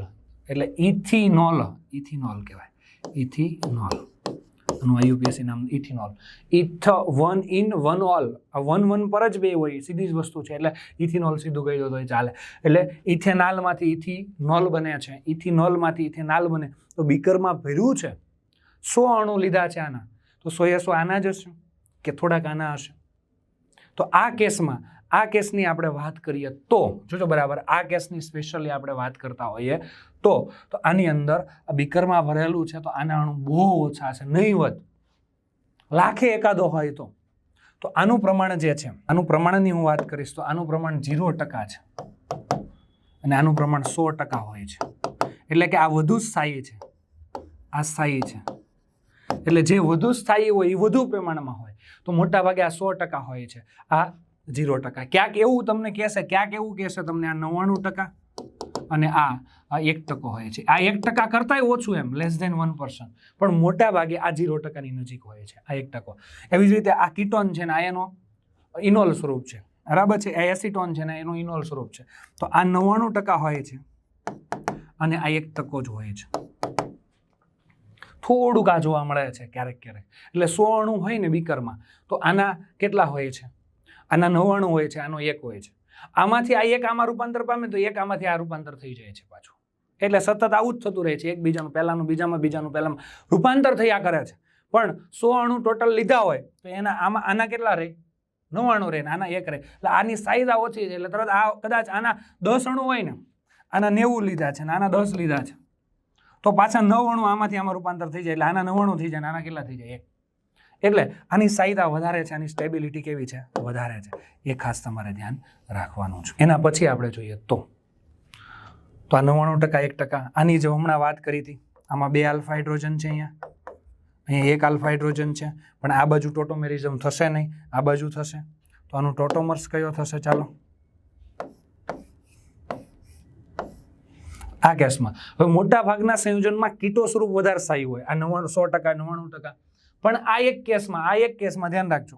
એટલે ઇથિનોલ. ઇથિનોલ કહેવાય, ઇથિનોલ. આનું IUPAC નામ ઇથિનોલ. ઇથ 1 ઇન 1 ઓલ, આ 1 1 પર જ બે હોય, સીધી જ વસ્તુ છે, એટલે ઇથિનોલ સીધું કહી દો તો ચાલે. એટલે ઇથેનાલમાંથી ઇથિનોલ બને છે, ઇથિનોલમાંથી ઇથેનાલ બને. તો બીકરમાં ભર્યું છે, 100 અણુ લીધા છે આના, તો 100 આના જ હશે કે થોડાક આના હશે? તો આ કેસમાં, આ કેસની આપણે વાત કરીએ તો જોજો બરાબર, આ કેસની સ્પેશિયલી આપણે વાત કરતા હોઈએ તો આની અંદર આ બીકરમાં ભરેલું છે, તો આના અણુ બહુ ઓછા છે, નહીવત લાખે એકાદો હોય તો આનું પ્રમાણ જે છે, આનું પ્રમાણની હું વાત કરીશ તો આનું પ્રમાણ 0% છે અને આનું પ્રમાણ 100% હોય છે. એટલે કે આ વધુ સ્થાયી છે, આ સ્થાયી છે. એટલે જે વધુ સ્થાયી હોય એ વધુ પ્રમાણમાં હોય, તો મોટા ભાગે આ 100% હોય છે, આ 0%. ક્યાંક એવું તમને કહેશે, ક્યાંક એવું કહેશે તમને આ 99% અને આ 1% હોય છે. આ 1% કરતાંય ઓછું, એમ લેસ ધેન 1%, પણ મોટા ભાગે આ 0%ની નજીક હોય છે, આ 1%. એવી જ રીતે આ કીટોન છે ને આ એનો ઇનોલ સ્વરૂપ છે, બરાબર છે? આ એસિટોન છે ને એનું ઇનોલ સ્વરૂપ છે. તો આ 99% હોય છે અને આ 1% જ હોય છે. થોડુંક આ જોવા મળે છે ક્યારેક ક્યારેક. એટલે 100 અણુ હોય ને બીકરમાં, તો આના કેટલા હોય છે? આના 99 હોય છે, આનો 1 હોય છે. આમાંથી આ 1 આમાં રૂપાંતર પામે તો 1 આમાંથી આ રૂપાંતર થઈ જાય છે પાછું. એટલે સતત આવું જ થતું રહે છે, એકબીજાનું પહેલાનું બીજામાં, બીજાનું પહેલામાં રૂપાંતર થયા કરે છે. પણ 100 અણુ ટોટલ લીધા હોય તો એના આના કેટલા રહે? 99 રહે ને આના 1 રહે. એટલે આની સાઈઝ ઓછી છે, એટલે તરત આ કદાચ આના 10 અણુ હોય ને, આના 90 લીધા છે ને આના 10 લીધા છે, તો પાછા 9 અણુ આમાંથી આમાં રૂપાંતર થઈ જાય, એટલે આના 99 થઈ જાય ને આના કેટલા થઈ જાય? 1. એટલે આની સાઈઝ વધારે છે, આની સ્ટેબિલિટી કેવી છે? વધારે છે. એ ખાસ તમારે ધ્યાન રાખવાનું છે. એના પછી આપણે જોઈએ તો આ 99% 1%. આની જે હમણાં વાત કરી હતી, આમાં 2 આલ્ફા હાઇડ્રોજન છે, અહીંયા 1 આલ્ફા હાઇડ્રોજન છે, પણ આ બાજુ ટોટોમેરિઝમ થશે નહીં, આ બાજુ થશે. તો આનું ટોટોમર્સ કયો થશે? ચાલો આ કેસમાં હવે મોટા ભાગના સંયોજનમાં કીટો સ્વરૂપ વધારે સ્થાયી હોય, આ 100%, 99%. પણ આ એક કેસમાં ધ્યાન રાખજો.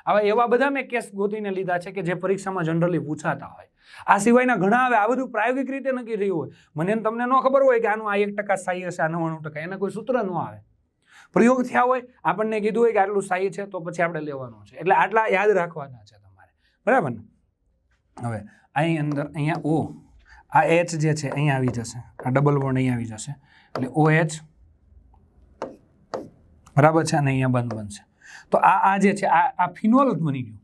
હવે એવા બધા મેં કેસ ગોતીને લીધા છે કે જે પરીક્ષામાં જનરલી પૂછાતા હોય. આ સિવાયના ઘણા આવે, આ બધું પ્રાયોગિક રીતે નક્કી થયું હોય. મને તમને ન ખબર હોય કે આનું આ 1% સ્થાયી હશે, આ 99%, એના કોઈ સૂત્ર ન આવે. પ્રયોગ થયા હોય, આપણને કીધું હોય કે આટલું સ્થાયી છે, તો પછી આપણે લેવાનું છે. એટલે આટલા યાદ રાખવાના છે તમારે, બરાબર ને? હવે અહીં અંદર અહીંયા O, આ H જે છે અહીંયા આવી જશે, આ ડબલ બોન્ડ અહીંયા આવી જશે, એટલે OH, બરાબર છે, અને અહીંયા બંધ બનશે. તો આ જે છે આ ફિનોલ જ બની ગયું.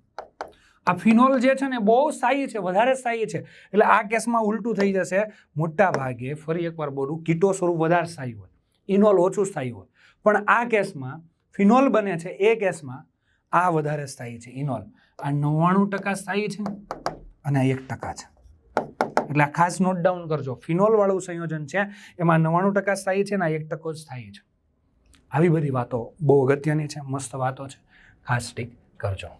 આ ફિનોલ જે છે ને બહુ સ્થાયી છે, વધારે સ્થાયી છે. એટલે આ કેસમાં ઉલટું થઈ જશે. મોટા ભાગે ફરી એકવાર બોલું, કીટો સ્વરૂપ વધારે સ્થાયી હોય, ઇનોલ ઓછું સ્થાયી હોય. પણ આ કેસમાં ફિનોલ બને છે એ કેસમાં આ વધારે સ્થાયી છે ઇનોલ. આ 99% સ્થાયી છે અને આ 1% છે. એટલે આ ખાસ નોટ ડાઉન કરજો. ફિનોલ વાળું સંયોજન છે એમાં 99% સ્થાયી છે અને આ 1% જ સ્થાયી છે. આવી બધી વાતો બહુ અગત્યની છે, મસ્ત વાતો છે, ખાસ ટીક કરજો.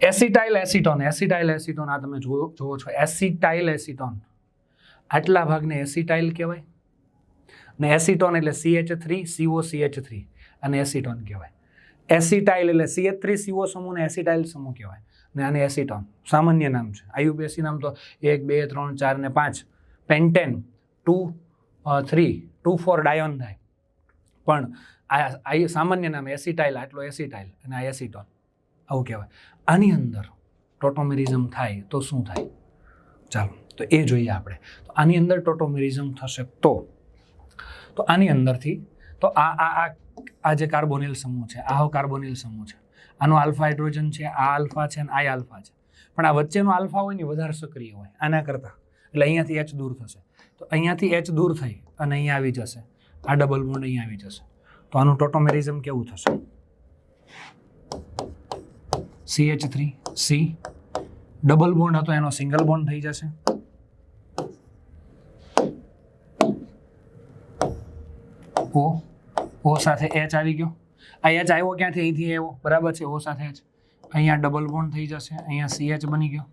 Acetyl acetone. એસિટાઇલ એસિટોન આ તમે જુઓ છો. એસિટાઇલ એસિટોન આટલા ભાગને એસિટાઇલ કહેવાય ને એસિટોન એટલે CH3COCH3 અને એસિટોન કહેવાય. એસિટાઇલ એટલે CH3CO સમૂહને એસિટાઇલ સમૂહ કહેવાય ને આને એસિટોન સામાન્ય નામ છે. IUPAC નામ તો 1 2 3 4 ને 5 પેન્ટેન 2 3 2 4 ડાયોન થાય, પણ આ સામાન્ય નામ એસિટાઇલ, આટલો એસિટાઇલ અને આ એસિટોન આવું કહેવાય. આની અંદર ટોટોમેરિઝમ થાય તો શું થાય, ચાલો તો એ જોઈએ આપણે. તો આની અંદર ટોટોમેરિઝમ થશે તો આની અંદરથી તો આ જે કાર્બોનિલ સમૂહ છે, આ કાર્બોનિલ સમૂહ છે, આનો આલ્ફા હાઇડ્રોજન છે, આ આલ્ફા છે અને આ આલ્ફા છે, પણ આ વચ્ચેનો આલ્ફા હોય ને વધારે સક્રિય હોય આના કરતાં, એટલે અહીંયાથી H દૂર થશે. તો અહીંયાથી H દૂર થઈ અને અહીંયા આવી જશે, આ ડબલ બોન્ડ અહીંયા આવી જશે. તો આનું ટોટોમેરિઝમ કેવું થશે? CH3C ડબલ બોન્ડ હતો એનો સિંગલ બોન્ડ થઈ જશે. O સાથે H આવી ગયો. આ H આવ્યો ક્યાંથી? અહીંથી આવ્યો, બરાબર છે. O સાથે H, અહીંયા ડબલ બોન્ડ થઈ જશે, અહીંયા CH બની ગયો,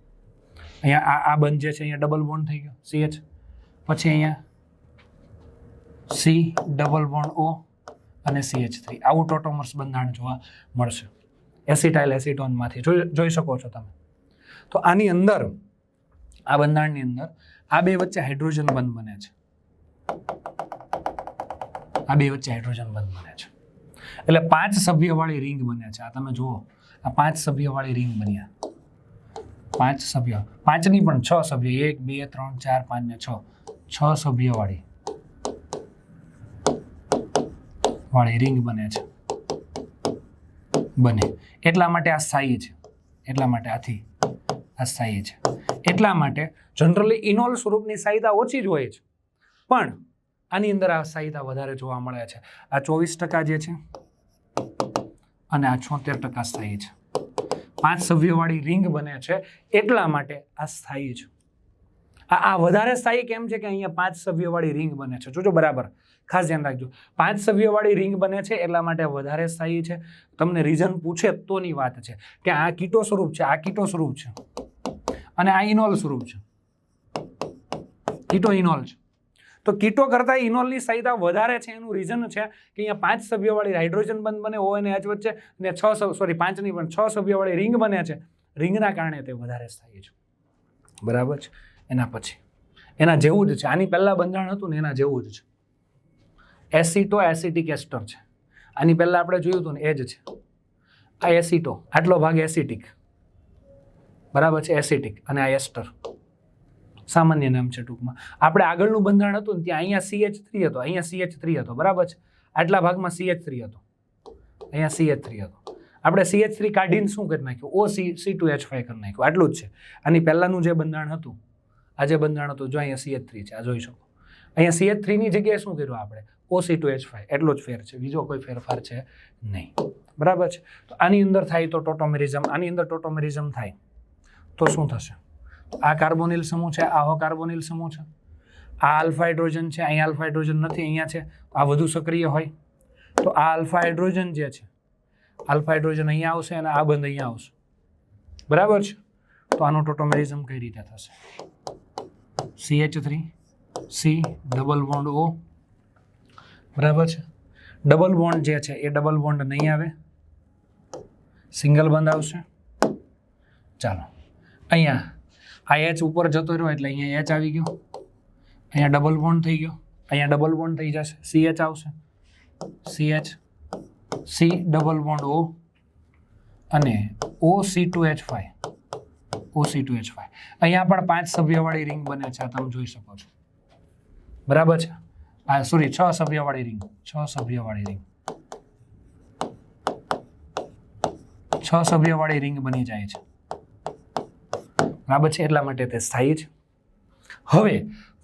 અહીંયા આ બંધ જે છે અહીંયા ડબલ બોન્ડ થઈ ગયો CH, પછી અહીંયા C ડબલ બોન્ડ O અને CH3. આવું ટોટોમર્સ બંધારણ જોવા મળશે એસિટાઇલ એસિટોનમાંથી, જોઈ શકો છો તમે. તો આની અંદર આ બંધારણની અંદર આ બે વચ્ચે હાઇડ્રોજન બંધ બને છે, આ બે વચ્ચે હાઇડ્રોજન બંધ બને છે, એટલે 5 સભ્યવાળી રિંગ બને છે. આ તમે જુઓ, આ 5 સભ્યવાળી રિંગ બન્યા. 5 સભ્ય, 5 નહીં પણ 6 સભ્ય, 1 2 3 4 5 ને 6 સભ્યવાળી રિંગ બને છે, બને. એટલા માટે આ સ્થાયી છે, એટલા માટે આથી આ સ્થાયી છે. એટલા માટે જનરલી ઇનોલ સ્વરૂપની સ્થાયીતા ઓછી જ હોય છે, પણ આની અંદર આ સ્થાયીતા વધારે જોવા મળે છે. આ 24% જે છે અને આ 76% સ્થાયી છે. 5 સભ્યવાળી રિંગ બને છે એટલા માટે આ સ્થાયી છે. આ વધારે સ્થાયી કેમ છે કે અહીંયા 5 સભ્યવાળી રિંગ બને છે? જોજો બરાબર, ખાસ ધ્યાન રાખજો. 5 સભ્યવાળી રિંગ બને છે એટલા માટે વધારે સ્થાયી છે. તમને રીઝન પૂછે તોની વાત છે કે આ કીટો સ્વરૂપ છે, આ કીટો સ્વરૂપ છે અને આ ઇનોલ સ્વરૂપ છે, કીટો ઇનોલ છે. તો કીટો કરતાં ઇનોલની સ્થાયીતા વધારે છે. એનું રીઝન છે કે અહીંયા 5 સભ્યવાળી હાઇડ્રોજન બંધ બને O અને H વચ્ચે, અને 5 નહીં પણ 6 સભ્યવાળી રિંગ બને છે. રિંગના કારણે તે વધારે સ્થાયી છે, બરાબર છે. એના પછી એના જેવું જ છે, આની પહેલાં બંધારણ હતું ને એના જેવું જ છે. એસિટો એસિટિક એસ્ટર છે. આની પહેલાં આપણે જોયું હતું ને એ જ છે. આ એસિટો, આટલો ભાગ એસિટિક, બરાબર છે, એસિટિક, અને આ એસ્ટર સામાન્ય નામ છે ટૂંકમાં. આપણે આગળનું બંધારણ હતું ને ત્યાં અહીંયા CH3 હતો, અહીંયા CH3 હતો, બરાબર છે. આટલા ભાગમાં CH3 હતો, અહીંયા CH3 હતો. આપણે CH3 કાઢીને શું કરી નાખ્યું? OC2H5 કરી નાખ્યું, આટલું જ છે. આની પહેલાંનું જે બંધારણ હતું, આ જે બંધારણ હતું, જો અહીંયા CH3 છે, આ જોઈ શકો. અહીંયા CH3 ની જગ્યાએ શું કર્યું આપણે? OC2H5, એટલો જ ફેર છે, બીજો કોઈ ફેરફાર છે નહીં, બરાબર છે. તો આની અંદર થાય તો ટોટોમેરિઝમ, આની અંદર ટોટોમેરિઝમ થાય તો શું થશે? આ કાર્બોનિલ સમૂહ છે, આ કાર્બોનિલ સમૂહ છે, આ આલ્ફા હાઇડ્રોજન છે, અહીંયા આલ્ફા હાઇડ્રોજન નથી, અહીંયા છે. આ વધુ સક્રિય હોય તો આ આલ્ફા હાઇડ્રોજન જે છે, આલ્ફા હાઇડ્રોજન અહીંયા આવશે અને આ બંધ અહીંયા આવશે, બરાબર છે. તો આનું ટોટોમેરિઝમ કઈ રીતે થશે? CH3C ડબલ બોન્ડ O, બરાબર છે. ડબલ બોન્ડ જે છે એ ડબલ બોન્ડ નહીં આવે, સિંગલ બંધ આવશે. ચાલો, અહીંયા આ H ઉપર જતો રહ્યો એટલે અહીંયા H આવી ગયો, અહીંયા ડબલ બોન્ડ થઈ ગયો, અહીંયા ડબલ બોન્ડ થઈ જશે, CH આવશે, CH C double bond O અને OC2H5, OC2H5. અહીંયા પણ 5 સભ્યવાળી રિંગ બને છે, તમે જોઈ શકો છો, બરાબર છે. આ સોરી 6 સભ્યવાળી રિંગ, 6 સભ્યવાળી રિંગ, 6 સભ્યવાળી રિંગ બની જાય છે, બરાબર છે. એટલા માટે તે સ્થાયી છે. હવે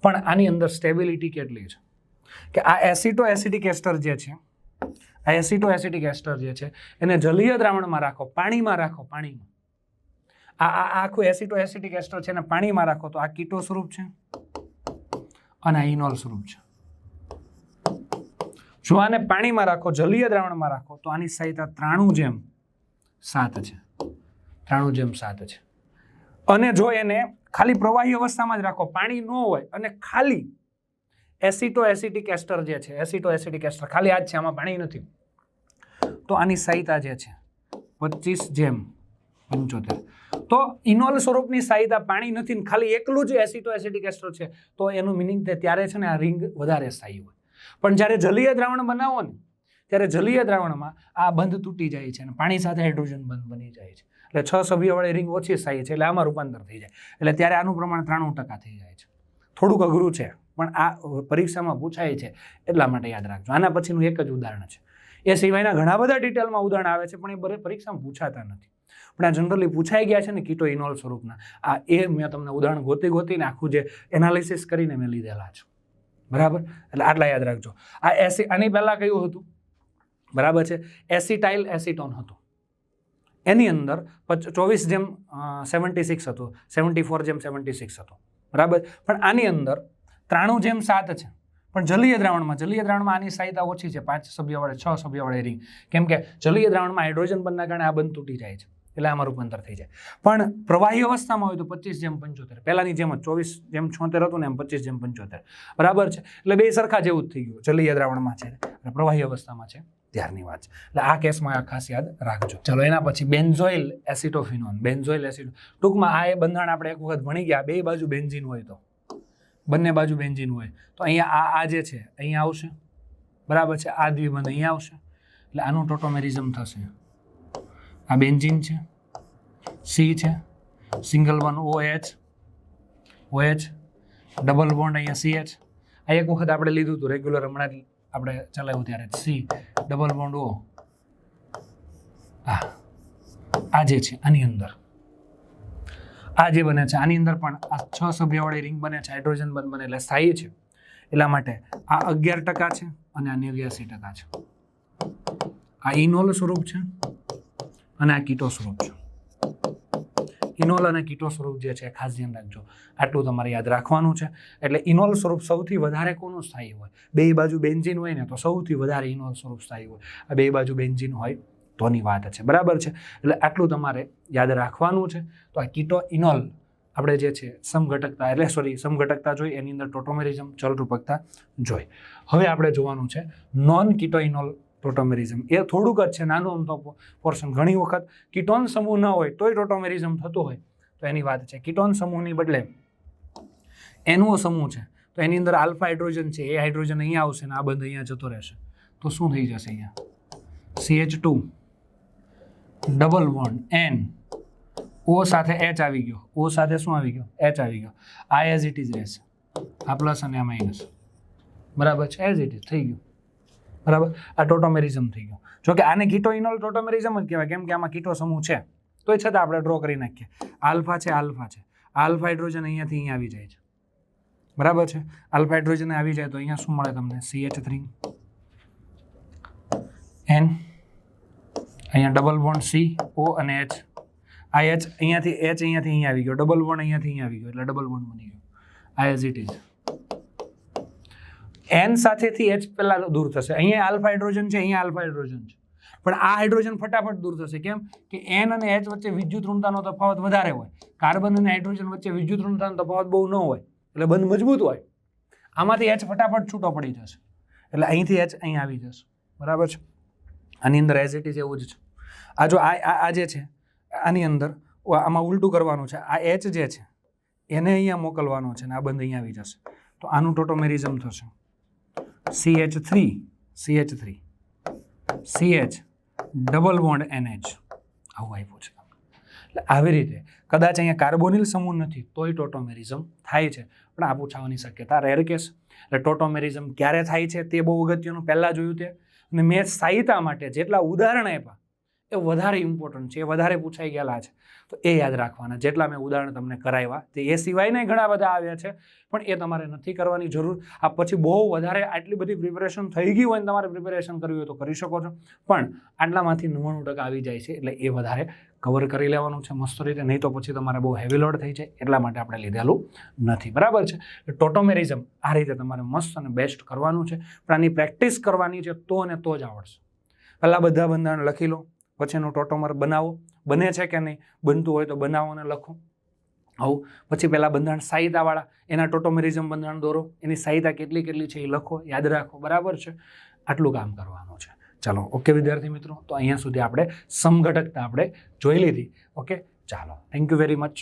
પણ આની અંદર સ્ટેબિલિટી કેટલી છે કે આ એસિટો એસિટિક એસ્ટર જે છે, આ એસિટો એસિટિક એસ્ટર જે છે એને જલીય દ્રાવણમાં રાખો, પાણીમાં રાખો, પાણીમાં. આ આખું એસિટો એસિટિક એસ્ટર છે એને પાણીમાં રાખો તો આ કીટો સ્વરૂપ છે અને આ ઇનોલ સ્વરૂપ છે. જો આને પાણીમાં રાખો, જલીય દ્રાવણમાં રાખો તો આની સાઈઝ 93:7 છે. 93:7 છે. અને જો એને ખાલી પ્રવાહી અવસ્થામાં જ રાખો, પાણી ન હોય અને ખાલી એસિટો એસિટિક એસ્ટર જે છે, એસિટો એસિટિક એસ્ટર ખાલી આ જ છે, આમાં પાણી નથી, તો આની સાઈઝ જે છે 25:75. તો ઇનોલ સ્વરૂપની સાઈઝ પાણી નથી ને ખાલી એકલું જ એસિટો એસિટિક એસ્ટર છે તો એનું મિનિંગ ત્યારે છે ને આ રિંગ વધારે સ્થાયી હોય. પણ જ્યારે જલીય દ્રાવણ બનાવો ને ત્યારે જલીય દ્રાવણમાં આ બંધ તૂટી જાય છે અને પાણી સાથે હાઇડ્રોજન બંધ બની જાય છે. એટલે 6 સભ્યવાળી રિંગ ઓછી સ્થાયી છે એટલે આમાં રૂપાંતર થઈ જાય. એટલે ત્યારે આનું પ્રમાણ 93% થઈ જાય છે. થોડુંક અઘરું છે પણ આ પરીક્ષામાં પૂછાય છે એટલા માટે યાદ રાખજો. આના પછીનું એક જ ઉદાહરણ છે. એ સિવાયના ઘણા બધા ડિટેલમાં ઉદાહરણ આવે છે પણ એ પરીક્ષામાં પૂછાતા નથી. પણ આ જનરલી પૂછાઈ ગયા છે ને કીટો ઇનોલ સ્વરૂપના, આ એ મેં તમને ઉદાહરણ ગોતીને આખું જે એનાલિસિસ કરીને મેં લીધેલા છે. બરાબર, એટલે આટલા યાદ રાખજો. આની પહેલાં કયું હતું? બરાબર છે, એસિટાઇલ એસિટોન હતું. એની અંદર 24:76 હતું, 74:76 હતું. બરાબર, પણ આની અંદર 93:7 છે. પણ જલીય દ્રાવણમાં આની સાઈઝ ઓછી છે, 5 સભ્યવાળી 6 સભ્યવાળી રિંગ. કેમ કે જલીય દ્રાવણમાં હાઇડ્રોજન બંધના કારણે આ બંધ તૂટી જાય છે એટલે આમાં રૂપાંતર થઈ જાય. પણ પ્રવાહી અવસ્થામાં હોય તો 25:75, પહેલાની જેમ જ 24:76 હતું ને એમ 25:75. બરાબર છે, એટલે બે સરખા જેવું જ થઈ ગયું. જલીય દ્રાવણમાં છે અને પ્રવાહી અવસ્થામાં છે ત્યારની વાત છે. એટલે આ કેસમાં આ ખાસ યાદ રાખજો. ચલો એના પછી બેન્ઝોઇલ એસિટોફિનોન. બેન્ઝોઇલ એસિડ ટૂંકમાં આ એ બંધારણ આપણે એક વખત ભણી ગયા. બે બાજુ બેન્ઝીન હોય તો બંને બાજુ બેન્ઝીન હોય તો અહીંયા આ જે છે અહીંયા આવશે. બરાબર છે, આ દ્વિબંધ અહીંયા આવશે એટલે આનું ટોટોમેરિઝમ થશે. આ બેન્ઝીન છે, સી છે, single one OH, double bond અહીંયા CH. આ એક વખત આપણે લીધું હતું રેગ્યુલર, હમણાં જ આપણે ચલાવ્યું ત્યારે C, ડબલ બોન્ડ O. આ જે છે આની અંદર આ જે બને છે આની અંદર પણ આ 6 સભ્યવાળી રિંગ બને છે, હાઇડ્રોજન બંધ બને એટલે સ્થાયી છે. એટલા માટે આ 11% છે અને આ 89% છે. આ ઇનોલ સ્વરૂપ છે અને આ કીટો સ્વરૂપ છે. ઇનોલ અને કીટો સ્વરૂપ જે છે ખાસ ધ્યાન રાખજો. આટલું તમારે યાદ રાખવાનું છે. એટલે ઇનોલ સ્વરૂપ સૌથી વધારે કોનું સ્થાયી હોય? બે બાજુ બેન્ઝીન હોય ને તો સૌથી વધારે ઇનોલ સ્વરૂપ સ્થાયી હોય. આ બે બાજુ બેન્ઝીન હોય તોની વાત છે. બરાબર છે, એટલે આટલું તમારે યાદ રાખવાનું છે. તો આ કીટો ઇનોલ આપણે જે છે સમઘટકતા જોઈ, એની અંદર ટોટોમેરિઝમ ચલરૂપકતા જોઈ. હવે આપણે જોવાનું છે નોન કીટો ઇનોલ ટોટોમેરિઝમ. એ થોડુંક જ છે, નાનું અમથો પોર્શન. ઘણી વખત કીટોન સમૂહ ન હોય તોય ટોટોમેરિઝમ થતું હોય તો એની વાત છે. કીટોન સમૂહની બદલે એનો સમૂહ છે તો એની અંદર આલ્ફા હાઇડ્રોજન છે, એ હાઇડ્રોજન અહીંયા આવશે ને આ બંધ અહીંયા જતો રહેશે તો શું થઈ જશે? અહીંયા CH2 double bond N, O સાથે H આવી ગયો. O સાથે શું આવી ગયો? H આવી ગયો. આ એઝ ઇટ ઇઝ રહેશે, આ પ્લસ અને આ માઇનસ. બરાબર છે, એઝ ઇટ ઇઝ થઈ ગયું. બરાબર, આ ટોટોમેરિઝમ થઈ ગયું. જો કે આને કીટો ઇનોલ ટોટોમેરિઝમ જ કહેવાય કેમ કે આમાં કીટો સમૂહ છે. તો છતાં આપણે ડ્રો કરી નાખીએ. આલ્ફા છે, આલ્ફા હાઇડ્રોજન અહીંયાથી અહીંયા આવી જાય છે. બરાબર છે, આલ્ફા હાઇડ્રોજન આવી જાય તો અહીંયા શું મળે તમને? CH3 N, અહીંયા ડબલ બોન્ડ C, O અને H. આ H અહીંયાથી અહીંયા આવી ગયો, ડબલ બોન્ડ અહીંયાથી અહીંયા આવી ગયો એટલે ડબલ બોન્ડ બની ગયો. આ as it is. N સાથેથી H પહેલા દૂર થશે. અહીંયા આલ્ફા હાઇડ્રોજન છે, અહીંયા આલ્ફા હાઇડ્રોજન છે, પણ આ હાઇડ્રોજન ફટાફટ દૂર થશે. કેમ કે N અને H વચ્ચે વિદ્યુત ઋણતાનો તફાવત વધારે હોય. કાર્બન અને હાઇડ્રોજન વચ્ચે વિદ્યુત ઋણતાનો તફાવત બહુ ન હોય એટલે બંધ મજબૂત હોય. આમાંથી H ફટાફટ છૂટો પડી જશે એટલે અહીંથી H અહીં આવી જશે. બરાબર છે, આની અંદર એઝ ઇટ ઇઝ એવું જ છે. આ જો આ જે છે આની અંદર આમાં ઉલટું કરવાનું છે. આ H જે છે એને અહીંયા મોકલવાનો છે ને આ બંધ અહીંયા આવી જશે તો આનું ટોટોમેરિઝમ થશે CH3 CH double bond NH. આવું આપ્યું છે. એટલે આવી રીતે કદાચ અહીંયા કાર્બોનિલ સમૂહ નથી તોય ટોટોમેરિઝમ થાય છે, પણ આ પૂછાવાની શક્યતા રેર કેસ. એટલે ટોટોમેરિઝમ ક્યારે થાય છે તે બહુ અગત્યનું પહેલાં જોયું તે. અને મેં સ્થાયીતા માટે જેટલા ઉદાહરણ આપ્યા એ વધારે ઇમ્પોર્ટન્ટ છે, એ વધારે પૂછાઈ ગયેલા છે, તો એ યાદ રાખવાના. જેટલા મેં ઉદાહરણ તમને કરાવ્યા તે એ સિવાયના ઘણા બધા આવ્યા છે, પણ એ તમારે નથી કરવાની જરૂર. આ પછી બહુ વધારે આટલી બધી પ્રિપેરેશન થઈ ગઈ હોય ને તમારે પ્રિપેરેશન કરવી હોય તો કરી શકો છો, પણ આટલામાંથી 99% આવી જાય છે એટલે એ વધારે કવર કરી લેવાનું છે મસ્ત રીતે, નહીં તો પછી તમારે બહુ હેવી લોડ થઈ જાય, એટલા માટે આપણે લીધેલું નથી. બરાબર છે. ટોટોમેરિઝમ આ રીતે તમારે મસ્ત અને બેસ્ટ કરવાનું છે, પણ આની પ્રેક્ટિસ કરવાની છે તો અને તો જ આવડશે. પહેલાં બધા બંધારણ લખી લો, પછી એનું ટોટોમર બનાવો, બને છે કે નહીં, બનતું હોય તો બનાવો અને લખો. આવું પછી પહેલાં બંધારણ સાહિત્યવાળા એના ટોટોમેરિઝમ બંધારણ દોરો, એની સાહિત્ય કેટલી છે એ લખો, યાદ રાખો. બરાબર છે. આટલું કામ કરવાનું છે. ચાલો, ઓકે વિદ્યાર્થી મિત્રો, તો અહીંયા સુધી આપણે સમઘટકતા આપણે જોઈ લીધી. ઓકે, ચાલો, થેન્ક યુ વેરી મચ.